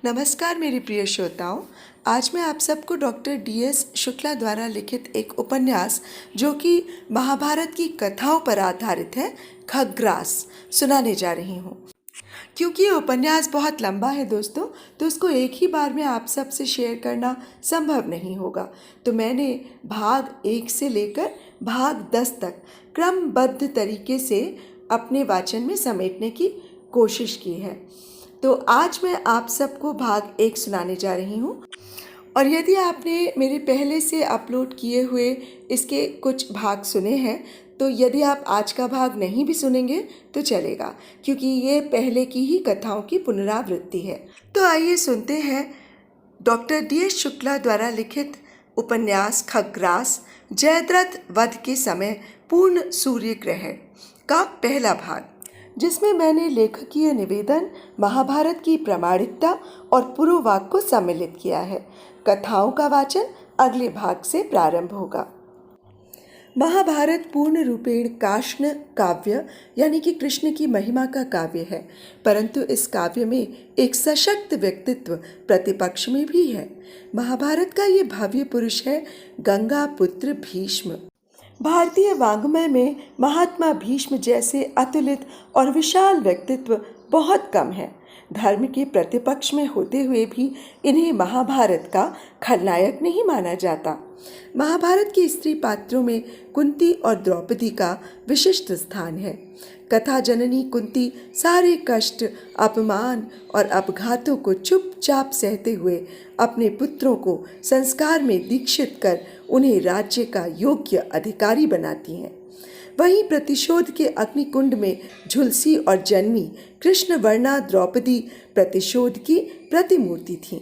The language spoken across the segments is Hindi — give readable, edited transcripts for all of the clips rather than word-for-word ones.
नमस्कार मेरे प्रिय श्रोताओं। आज मैं आप सबको डॉक्टर DS शुक्ला द्वारा लिखित एक उपन्यास जो कि महाभारत की कथाओं पर आधारित है, खग्रास, सुनाने जा रही हूँ। क्योंकि ये उपन्यास बहुत लंबा है दोस्तों, तो उसको एक ही बार में आप सब से शेयर करना संभव नहीं होगा। तो मैंने भाग 1 से लेकर भाग 10 तक क्रमबद्ध तरीके से अपने वाचन में समेटने की कोशिश की है। तो आज मैं आप सबको भाग 1 सुनाने जा रही हूँ। और यदि आपने मेरे पहले से अपलोड किए हुए इसके कुछ भाग सुने हैं, तो यदि आप आज का भाग नहीं भी सुनेंगे तो चलेगा, क्योंकि ये पहले की ही कथाओं की पुनरावृत्ति है। तो आइए सुनते हैं डॉक्टर DS शुक्ला द्वारा लिखित उपन्यास खग्रास, जयद्रथ वध के समय पूर्ण सूर्य ग्रहण का पहला भाग, जिसमें मैंने लेखकीय निवेदन, महाभारत की प्रामाणिकता और पुरोवाक को सम्मिलित किया है। कथाओं का वाचन अगले भाग से प्रारंभ होगा। महाभारत पूर्ण रूपेण काष्ण काव्य यानी कि कृष्ण की महिमा का काव्य है, परंतु इस काव्य में एक सशक्त व्यक्तित्व प्रतिपक्ष में भी है। महाभारत का ये भव्य पुरुष है गंगा पुत्र भीष्म। भारतीय वाङ्मय में महात्मा भीष्म जैसे अतुलित और विशाल व्यक्तित्व बहुत कम है। धर्म के प्रतिपक्ष में होते हुए भी इन्हें महाभारत का खलनायक नहीं माना जाता। महाभारत के स्त्री पात्रों में कुंती और द्रौपदी का विशिष्ट स्थान है। कथा जननी कुंती सारे कष्ट, अपमान और अपघातों को चुपचाप सहते हुए अपने पुत्रों को संस्कार में दीक्षित कर उन्हें राज्य का योग्य अधिकारी बनाती हैं। वहीं प्रतिशोध के अग्निकुंड में झुलसी और जन्मी कृष्णवर्णा द्रौपदी प्रतिशोध की प्रतिमूर्ति थीं।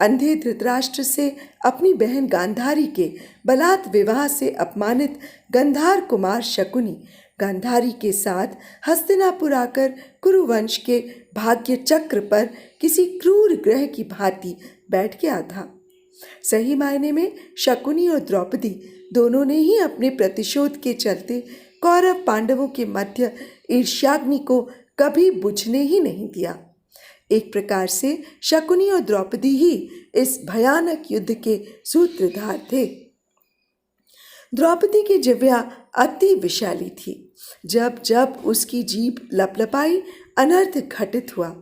अंधे धृतराष्ट्र से अपनी बहन गांधारी के बलात् विवाह से अपमानित गंधार कुमार शकुनी गांधारी के साथ हस्तिनापुर आकर कुरुवंश के भाग्य चक्र पर किसी क्रूर ग्रह की भांति बैठ गया था। सही मायने में शकुनी और द्रौपदी दोनों ने ही अपने प्रतिशोध के चलते कौरव पांडवों के मध्य ईर्ष्याग्नि को कभी बुझने ही नहीं दिया। एक प्रकार से शकुनी और द्रौपदी ही इस भयानक युद्ध के सूत्रधार थे। द्रौपदी की जिह्वा अति विशाली थी। जब जब उसकी जीभ लपलपाई, अनर्थ घटित हुआ।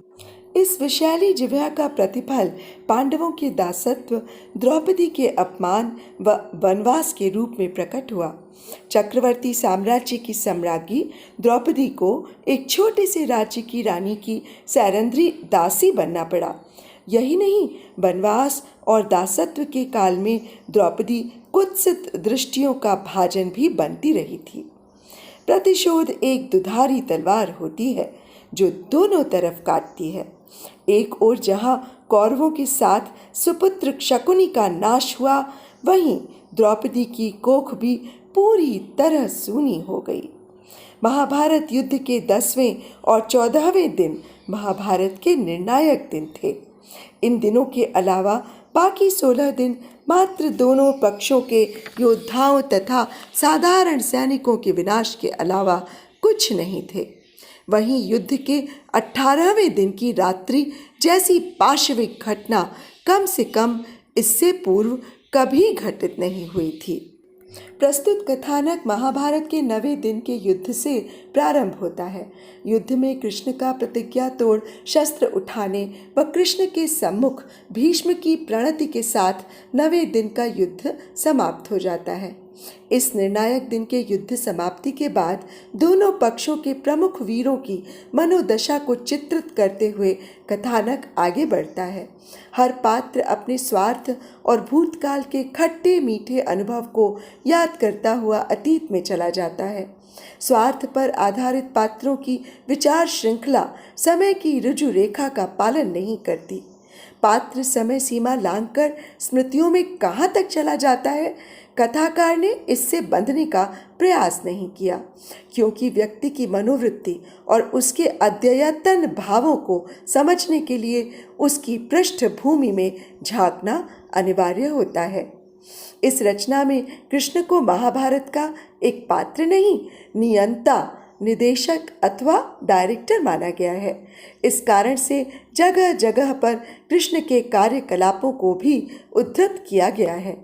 इस विशाली जिह्वा का प्रतिफल पांडवों के दासत्व, द्रौपदी के अपमान व वनवास के रूप में प्रकट हुआ। चक्रवर्ती साम्राज्य की सम्राज्ञी द्रौपदी को एक छोटे से राज्य की रानी की सैरंध्री दासी बनना पड़ा। यही नहीं, वनवास और दासत्व के काल में द्रौपदी कुत्सित दृष्टियों का भाजन भी बनती रही थी। प्रतिशोध एक दुधारी तलवार होती है जो दोनों तरफ काटती है। एक ओर जहां कौरवों के साथ सुपुत्र शकुनी का नाश हुआ, वहीं द्रौपदी की कोख भी पूरी तरह सूनी हो गई। महाभारत युद्ध के 10वें और 14वें दिन महाभारत के निर्णायक दिन थे। इन दिनों के अलावा बाकी 16 दिन मात्र दोनों पक्षों के योद्धाओं तथा साधारण सैनिकों के विनाश के अलावा कुछ नहीं थे। वहीं युद्ध के 18वें दिन की रात्रि जैसी पाशविक घटना कम से कम इससे पूर्व कभी घटित नहीं हुई थी। प्रस्तुत कथानक महाभारत के 9वें दिन के युद्ध से प्रारंभ होता है। युद्ध में कृष्ण का प्रतिज्ञा तोड़ शस्त्र उठाने व कृष्ण के सम्मुख भीष्म की प्रणति के साथ 9वें दिन का युद्ध समाप्त हो जाता है। इस निर्णायक दिन के युद्ध समाप्ति के बाद दोनों पक्षों के प्रमुख वीरों की मनोदशा को चित्रित करते हुए कथानक आगे बढ़ता है। हर पात्र अपने स्वार्थ और भूतकाल के खट्टे मीठे अनुभव को याद करता हुआ अतीत में चला जाता है। स्वार्थ पर आधारित पात्रों की विचार श्रृंखला समय की ऋजु रेखा का पालन नहीं करती। पात्र समय सीमा लांघकर स्मृतियों में कहाँ तक चला जाता है, कथाकार ने इससे बंधने का प्रयास नहीं किया, क्योंकि व्यक्ति की मनोवृत्ति और उसके अद्यतन भावों को समझने के लिए उसकी पृष्ठभूमि में झांकना अनिवार्य होता है। इस रचना में कृष्ण को महाभारत का एक पात्र नहीं, नियंता निदेशक अथवा डायरेक्टर माना गया है। इस कारण से जगह जगह पर कृष्ण के कार्यकलापों को भी उद्धृत किया गया है।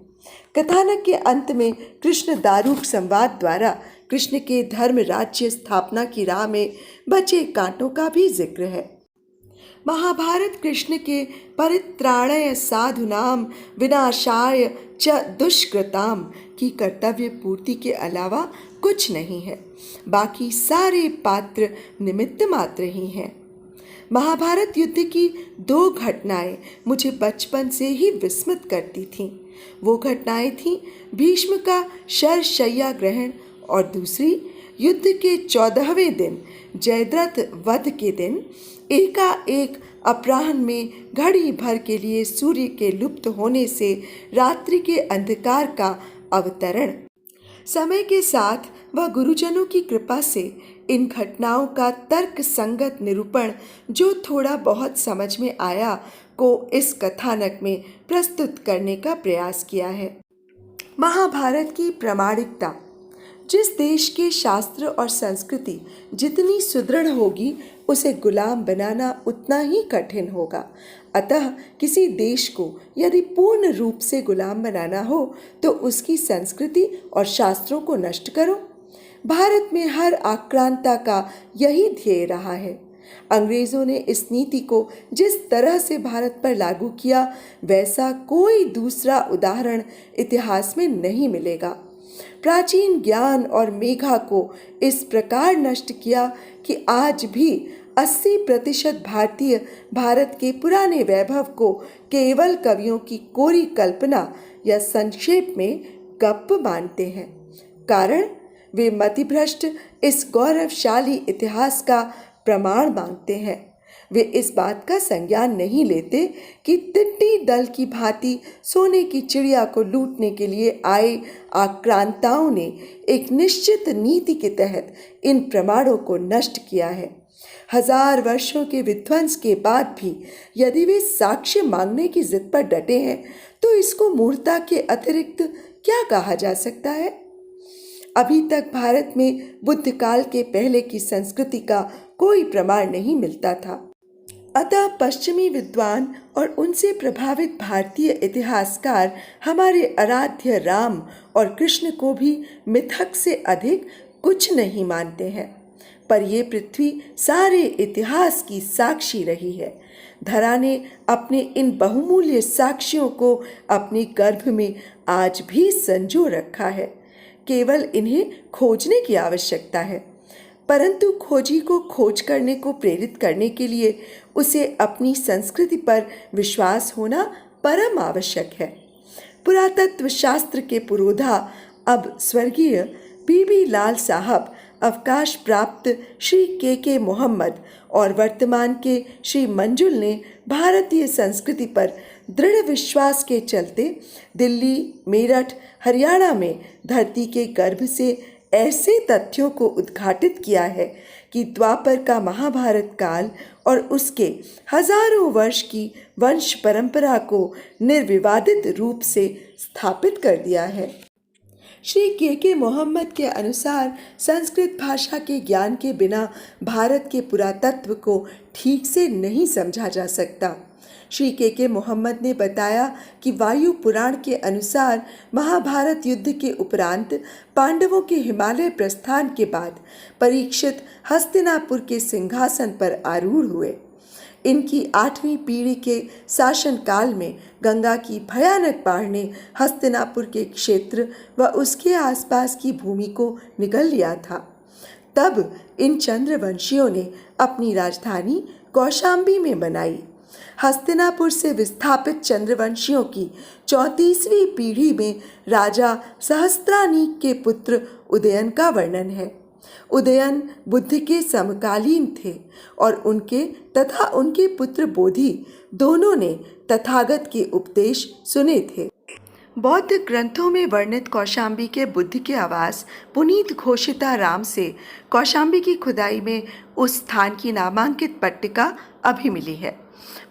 कथानक के अंत में कृष्ण दारूक संवाद द्वारा कृष्ण के धर्म राज्य स्थापना की राह में बचे कांटों का भी जिक्र है। महाभारत कृष्ण के परित्राणय साधुनाम विनाशाय च दुष्कृताम की कर्तव्य पूर्ति के अलावा कुछ नहीं है। बाकी सारे पात्र निमित्त मात्र ही हैं। महाभारत युद्ध की 2 घटनाएं मुझे बचपन से ही विस्मित करती थीं। वो घटनाएं थीं भीष्म का शरशय्या ग्रहण और दूसरी युद्ध के 14वें दिन जयद्रथ वध के दिन एकाएक अपराह्न में घड़ी भर के लिए सूर्य के लुप्त होने से रात्रि के अंधकार का अवतरण। समय के साथ व गुरुजनों की कृपा से इन घटनाओं का तर्क संगत निरूपण जो थोड़ा बहुत समझ में आया को इस कथानक में प्रस्तुत करने का प्रयास किया है। महाभारत की प्रामाणिकता। जिस देश के शास्त्र और संस्कृति जितनी सुदृढ़ होगी उसे गुलाम बनाना उतना ही कठिन होगा। अतः किसी देश को यदि पूर्ण रूप से गुलाम बनाना हो तो उसकी संस्कृति और शास्त्रों को नष्ट करो। भारत में हर आक्रांता का यही ध्येय रहा है। अंग्रेजों ने इस नीति को जिस तरह से भारत पर लागू किया वैसा कोई दूसरा उदाहरण इतिहास में नहीं मिलेगा। प्राचीन ज्ञान और मेघा को इस प्रकार नष्ट किया कि आज भी 80% भारतीय भारत के पुराने वैभव को केवल कवियों की कोरी कल्पना या संक्षेप में गप्प मानते हैं। कारण वे मतिभ्रष्ट इस गौरवशाली इतिहास का प्रमाण मांगते हैं। वे इस बात का संज्ञान नहीं लेते कि टिड्डी दल की भांति सोने की चिड़िया को लूटने के लिए आए आक्रांताओं ने एक निश्चित नीति के तहत इन प्रमाणों को नष्ट किया है। 1000 वर्षों के विध्वंस के बाद भी यदि वे साक्ष्य मांगने की जिद पर डटे हैं तो इसको मूर्खता के अतिरिक्त क्या कहा जा सकता है। अभी तक भारत में बुद्ध काल के पहले की संस्कृति का कोई प्रमाण नहीं मिलता था। अतः पश्चिमी विद्वान और उनसे प्रभावित भारतीय इतिहासकार हमारे आराध्य राम और कृष्ण को भी मिथक से अधिक कुछ नहीं मानते हैं। पर ये पृथ्वी सारे इतिहास की साक्षी रही है। धरा ने अपने इन बहुमूल्य साक्ष्यों को अपने गर्भ में आज भी संजो रखा है। केवल इन्हें खोजने की आवश्यकता है। परंतु खोजी को खोज करने को प्रेरित करने के लिए उसे अपनी संस्कृति पर विश्वास होना परम आवश्यक है। पुरातत्व शास्त्र के पुरोधा अब स्वर्गीय बीबी लाल साहब, अवकाश प्राप्त श्री के मोहम्मद और वर्तमान के श्री मंजुल ने भारतीय संस्कृति पर दृढ़ विश्वास के चलते दिल्ली, मेरठ, हरियाणा में धरती के गर्भ से ऐसे तथ्यों को उद्घाटित किया है कि द्वापर का महाभारत काल और उसके हजारों वर्ष की वंश परंपरा को निर्विवादित रूप से स्थापित कर दिया है। श्री के मोहम्मद के अनुसार संस्कृत भाषा के ज्ञान के बिना भारत के पुरातत्व को ठीक से नहीं समझा जा सकता। श्री के मोहम्मद ने बताया कि वायु पुराण के अनुसार महाभारत युद्ध के उपरांत पांडवों के हिमालय प्रस्थान के बाद परीक्षित हस्तिनापुर के सिंहासन पर आरूढ़ हुए। इनकी 8वीं पीढ़ी के शासनकाल में गंगा की भयानक बाढ़ ने हस्तिनापुर के क्षेत्र व उसके आसपास की भूमि को निगल लिया था। तब इन चंद्रवंशियों ने अपनी राजधानी कौशाम्बी में बनाई। हस्तिनापुर से विस्थापित चंद्रवंशियों की 34वीं पीढ़ी में राजा सहस्त्रानीक के पुत्र उदयन का वर्णन है। उदयन बुद्ध के समकालीन थे और उनके तथा उनके पुत्र बोधि दोनों ने तथागत के उपदेश सुने थे। बौद्ध ग्रंथों में वर्णित कौशाम्बी के बुद्ध के आवास पुनीत घोषिता राम से कौशाम्बी की खुदाई में उस स्थान की नामांकित पट्टिका अभी मिली है।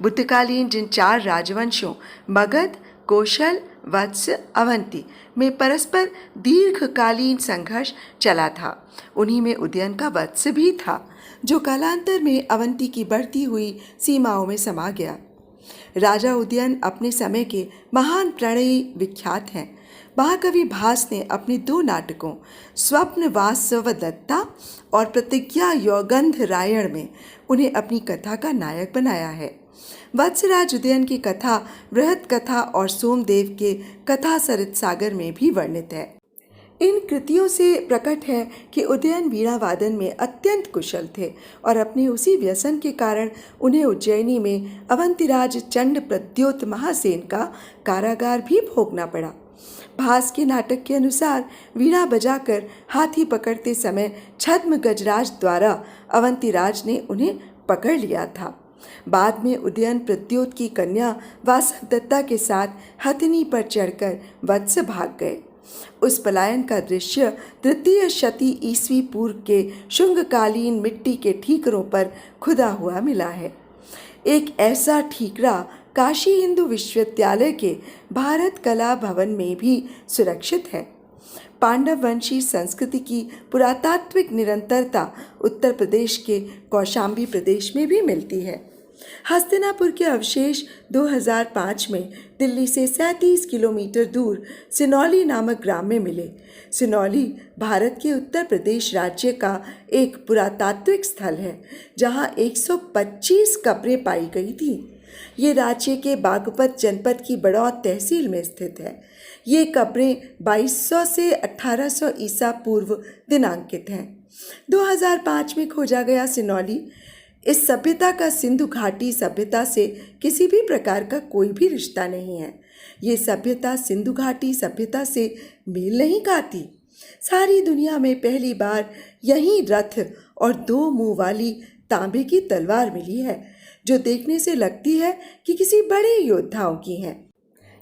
बुद्धकालीन जिन 4 राजवंशों मगध, कौशल, वत्स, अवंती में परस्पर दीर्घकालीन संघर्ष चला था। उन्हीं में उदयन का वत्स भी था, जो कालांतर में अवंती की बढ़ती हुई सीमाओं में समा गया। राजा उदयन अपने समय के महान प्रणयी विख्यात हैं। महाकवि भास ने अपने 2 नाटकों स्वप्न वास्तव दत्ता और प्रतिज्ञा यौगंध रायण में उन्हें अपनी कथा का नायक बनाया है। वत्सराज उदयन की कथा बृहत कथा और सोमदेव के कथा सरित सागर में भी वर्णित है। इन कृतियों से प्रकट है कि उदयन वीणा वादन में अत्यंत कुशल थे और अपने उसी व्यसन के कारण उन्हें उज्जैनी में अवंतिराज चंड प्रद्योत महासेन का कारागार भी भोगना पड़ा। भास के नाटक के अनुसार वीणा बजाकर हाथी पकड़ते समय छद्म गजराज द्वारा अवंतिराज ने उन्हें पकड़ लिया था। बाद में उदयन प्रद्योत की कन्या वासव दत्ता के साथ हथिनी पर चढ़कर वत्स भाग गए। उस पलायन का दृश्य तृतीय शती ईस्वी पूर्व के शुंगकालीन मिट्टी के ठीकरों पर खुदा हुआ मिला है। एक ऐसा ठीकरा काशी हिंदू विश्वविद्यालय के भारत कला भवन में भी सुरक्षित है। पांडव वंशी संस्कृति की पुरातात्विक निरंतरता उत्तर प्रदेश के कौशाम्बी प्रदेश में भी मिलती है। हस्तिनापुर के अवशेष 2005 में दिल्ली से 37 किलोमीटर दूर सिनौली नामक ग्राम में मिले। सिनौली भारत के उत्तर प्रदेश राज्य का एक पुरातात्विक स्थल है, जहां 125 कब्रें पाई गई थी। ये राज्य के बागपत जनपद की बड़ौत तहसील में स्थित है। ये कब्रें 2200 से 1800 ईसा पूर्व दिनांकित हैं। 2005 में खोजा गया सिनौली इस सभ्यता का सिंधु घाटी सभ्यता से किसी भी प्रकार का कोई भी रिश्ता नहीं है। ये सभ्यता सिंधु घाटी सभ्यता से मेल नहीं खाती। सारी दुनिया में पहली बार यहीं रथ और 2 मुंह वाली तांबे की तलवार मिली है, जो देखने से लगती है कि किसी बड़े योद्धाओं की है।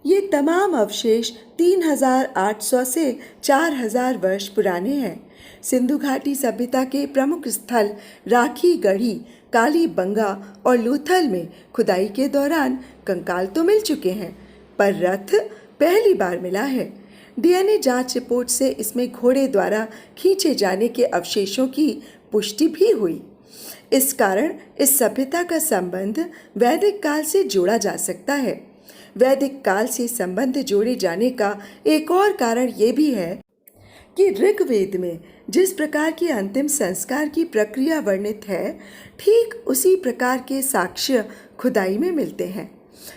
ये तमाम अवशेष 3800 से 4000 वर्ष पुराने हैं। सिंधु घाटी सभ्यता के प्रमुख स्थल राखी गढ़ी, काली बंगा और लूथल में खुदाई के दौरान कंकाल तो मिल चुके हैं, पर रथ पहली बार मिला है। डीएनए जांच रिपोर्ट से इसमें घोड़े द्वारा खींचे जाने के अवशेषों की पुष्टि भी हुई। इस कारण इस सभ्यता का संबंध वैदिक काल से जोड़ा जा सकता है। वैदिक काल से संबंध जोड़े जाने का एक और कारण ये भी है कि ऋग्वेद में जिस प्रकार की अंतिम संस्कार की प्रक्रिया वर्णित है, ठीक उसी प्रकार के साक्ष्य खुदाई में मिलते हैं।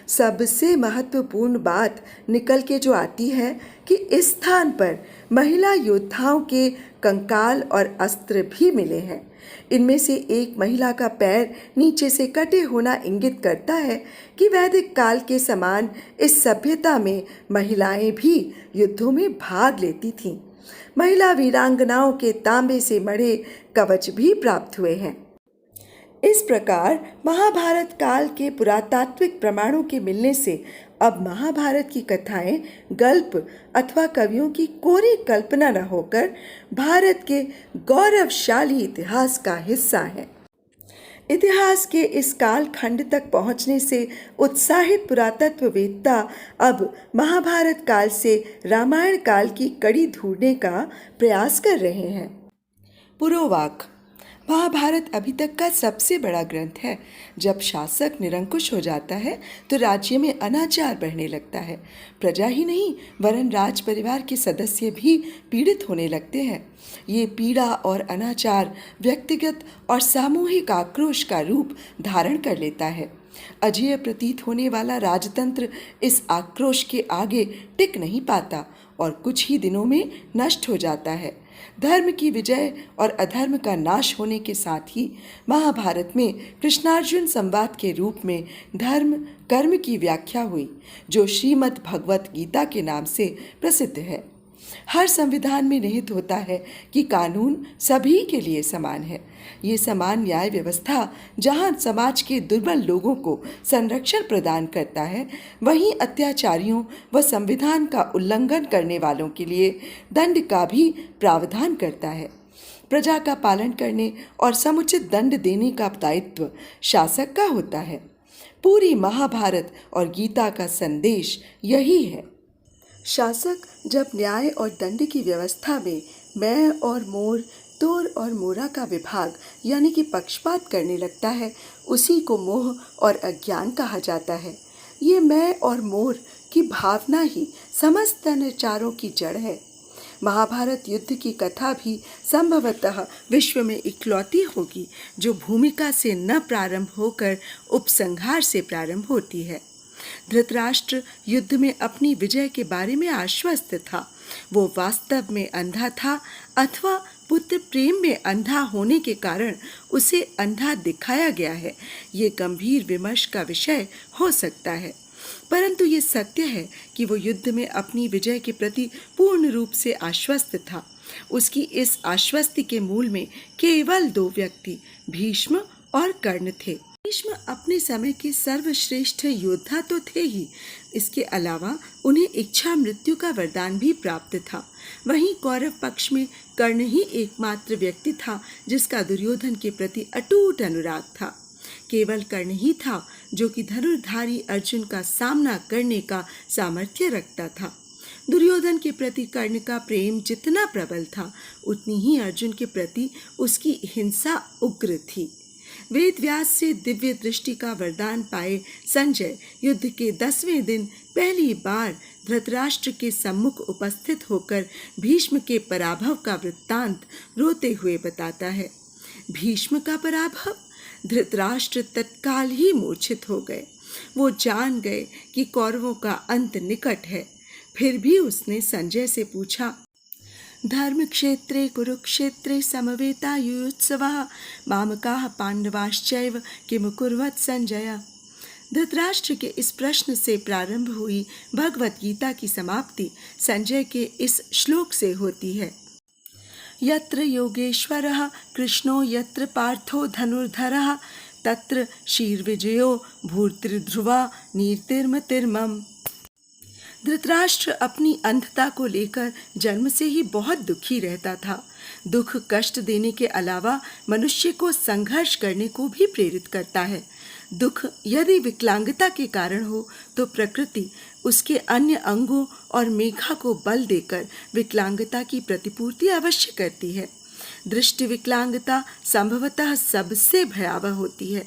सबसे महत्वपूर्ण बात निकल के जो आती है कि इस स्थान पर महिला योद्धाओं के कंकाल और अस्त्र भी मिले हैं। इनमें से एक महिला का पैर नीचे से कटे होना इंगित करता है कि वैदिक काल के समान इस सभ्यता में महिलाएं भी युद्धों में भाग लेती थीं। महिला वीरांगनाओं के तांबे से मढ़े कवच भी प्राप्त हुए हैं। इस प्रकार महाभारत काल के पुरातात्विक प्रमाणों के मिलने से अब महाभारत की कथाएं गल्प अथवा कवियों की कोरी कल्पना न होकर भारत के गौरवशाली इतिहास का हिस्सा है। इतिहास के इस काल खंड तक पहुंचने से उत्साहित पुरातत्ववेत्ता अब महाभारत काल से रामायण काल की कड़ी ढूंढने का प्रयास कर रहे हैं। पुरोवाक: महाभारत अभी तक का सबसे बड़ा ग्रंथ है। जब शासक निरंकुश हो जाता है तो राज्य में अनाचार बढ़ने लगता है। प्रजा ही नहीं वरन राज परिवार के सदस्य भी पीड़ित होने लगते हैं। ये पीड़ा और अनाचार व्यक्तिगत और सामूहिक आक्रोश का रूप धारण कर लेता है। अजेय प्रतीत होने वाला राजतंत्र इस आक्रोश के आगे टिक नहीं पाता और कुछ ही दिनों में नष्ट हो जाता है। धर्म की विजय और अधर्म का नाश होने के साथ ही महाभारत में कृष्णार्जुन संवाद के रूप में धर्म कर्म की व्याख्या हुई, जो श्रीमद् भगवत गीता के नाम से प्रसिद्ध है। हर संविधान में निहित होता है कि कानून सभी के लिए समान है। ये समान न्याय व्यवस्था जहां समाज के दुर्बल लोगों को संरक्षण प्रदान करता है, वहीं अत्याचारियों व संविधान का उल्लंघन करने वालों के लिए दंड का भी प्रावधान करता है। प्रजा का पालन करने और समुचित दंड देने का दायित्व शासक का होता है। पूरी महाभारत और गीता का संदेश यही है। शासक जब न्याय और दंड की व्यवस्था में मैं और मोर, तोर और मोरा का विभाग यानी कि पक्षपात करने लगता है, उसी को मोह और अज्ञान कहा जाता है। ये मैं और मोर की भावना ही समस्त अनाचारों की जड़ है। महाभारत युद्ध की कथा भी संभवतः विश्व में इकलौती होगी जो भूमिका से न प्रारंभ होकर उपसंहार से प्रारंभ होती है। धृतराष्ट्र युद्ध में अपनी विजय के बारे में आश्वस्त था। वो वास्तव में अंधा था अथवा पुत्र प्रेम में अंधा होने के कारण उसे अंधा दिखाया गया है, ये गंभीर विमर्श का विषय हो सकता है। परंतु ये सत्य है कि वो युद्ध में अपनी विजय के प्रति पूर्ण रूप से आश्वस्त था। उसकी इस आश्वस्ति के मूल में केवल दो व्यक्ति भीष्म और कर्ण थे। भीष्म अपने समय के सर्वश्रेष्ठ योद्धा तो थे ही, इसके अलावा उन्हें इच्छा मृत्यु का वरदान भी प्राप्त था। वहीं कौरव पक्ष में कर्ण ही एकमात्र व्यक्ति था जिसका दुर्योधन के प्रति अटूट अनुराग था। केवल कर्ण ही था जो कि धनुर्धारी अर्जुन का सामना करने का सामर्थ्य रखता था। दुर्योधन के प्रति कर्ण का प्रेम जितना प्रबल था, उतनी ही अर्जुन के प्रति उसकी हिंसा उग्र थी। वेद व्यास से दिव्य दृष्टि का वरदान पाए संजय युद्ध के 10वें दिन पहली बार धृतराष्ट्र के सम्मुख उपस्थित होकर भीष्म के पराभव का वृत्तांत रोते हुए बताता है। भीष्म का पराभव? धृतराष्ट्र तत्काल ही मूर्छित हो गए। वो जान गए कि कौरवों का अंत निकट है। फिर भी उसने संजय से पूछा, धर्म क्षेत्रे कुरुक्षेत्रे समवेतायुत्सवः मामकाः पांडवाश्चैव किम कुर्वत संजय। धृतराष्ट्र के इस प्रश्न से प्रारंभ हुई भगवत गीता की समाप्ति संजय के इस श्लोक से होती है। यत्र योगेश्वरः कृष्णो यत्र पार्थो धनुर्धरः तत्र शीर्विजयो भूर्तिर्ध्रुवा नीतिर्मतिर्मम। धृतराष्ट्र अपनी अंधता को लेकर जन्म से ही बहुत दुखी रहता था। दुख कष्ट देने के अलावा मनुष्य को संघर्ष करने को भी प्रेरित करता है। दुख यदि विकलांगता के कारण हो तो प्रकृति उसके अन्य अंगों और मेघा को बल देकर विकलांगता की प्रतिपूर्ति अवश्य करती है। दृष्टि विकलांगता संभवतः सबसे भयावह होती है।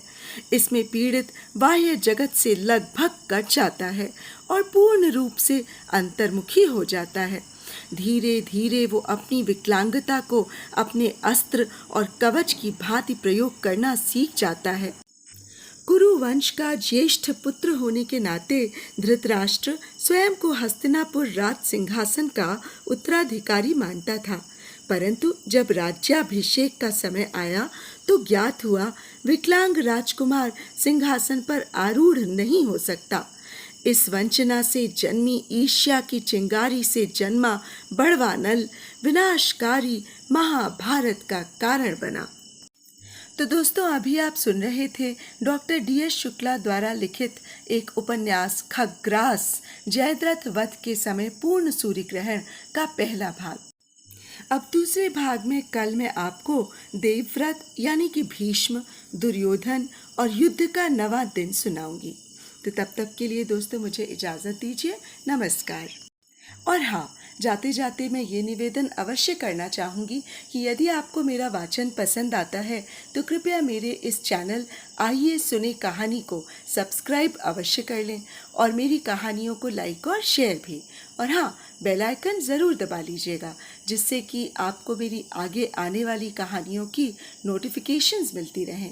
इसमें पीड़ित बाह्य जगत से लगभग कट जाता है और पूर्ण रूप से अंतर्मुखी हो जाता है। धीरे धीरे वो अपनी विकलांगता को अपने अस्त्र और कवच की भांति प्रयोग करना सीख जाता है। कुरु वंश का ज्येष्ठ पुत्र होने के नाते धृतराष्ट्र स्वयं को हस्तिनापुर राज सिंहासन का उत्तराधिकारी मानता था। परंतु जब राज्याभिषेक का समय आया तो ज्ञात हुआ विकलांग राजकुमार सिंहासन पर आरूढ़ नहीं हो सकता। इस वंचना से जन्मी ईर्ष्या की चिंगारी से जन्मा बड़वा नल विनाशकारी महाभारत का कारण बना। तो दोस्तों, अभी आप सुन रहे थे डॉक्टर DS शुक्ला द्वारा लिखित एक उपन्यास खग्रास जयद्रथ वध के समय पूर्ण सूर्य ग्रहण का पहला भाग। अब दूसरे भाग में कल मैं आपको देवव्रत यानी कि भीष्म, दुर्योधन और युद्ध का नवा दिन सुनाऊंगी। तो तब तक के लिए दोस्तों मुझे इजाज़त दीजिए। नमस्कार। और हाँ, जाते जाते मैं ये निवेदन अवश्य करना चाहूँगी कि यदि आपको मेरा वाचन पसंद आता है तो कृपया मेरे इस चैनल आइए सुने कहानी को सब्सक्राइब अवश्य कर लें और मेरी कहानियों को लाइक और शेयर भी। और हाँ, बेल आइकन ज़रूर दबा लीजिएगा जिससे कि आपको मेरी आगे आने वाली कहानियों की नोटिफिकेशंस मिलती रहें।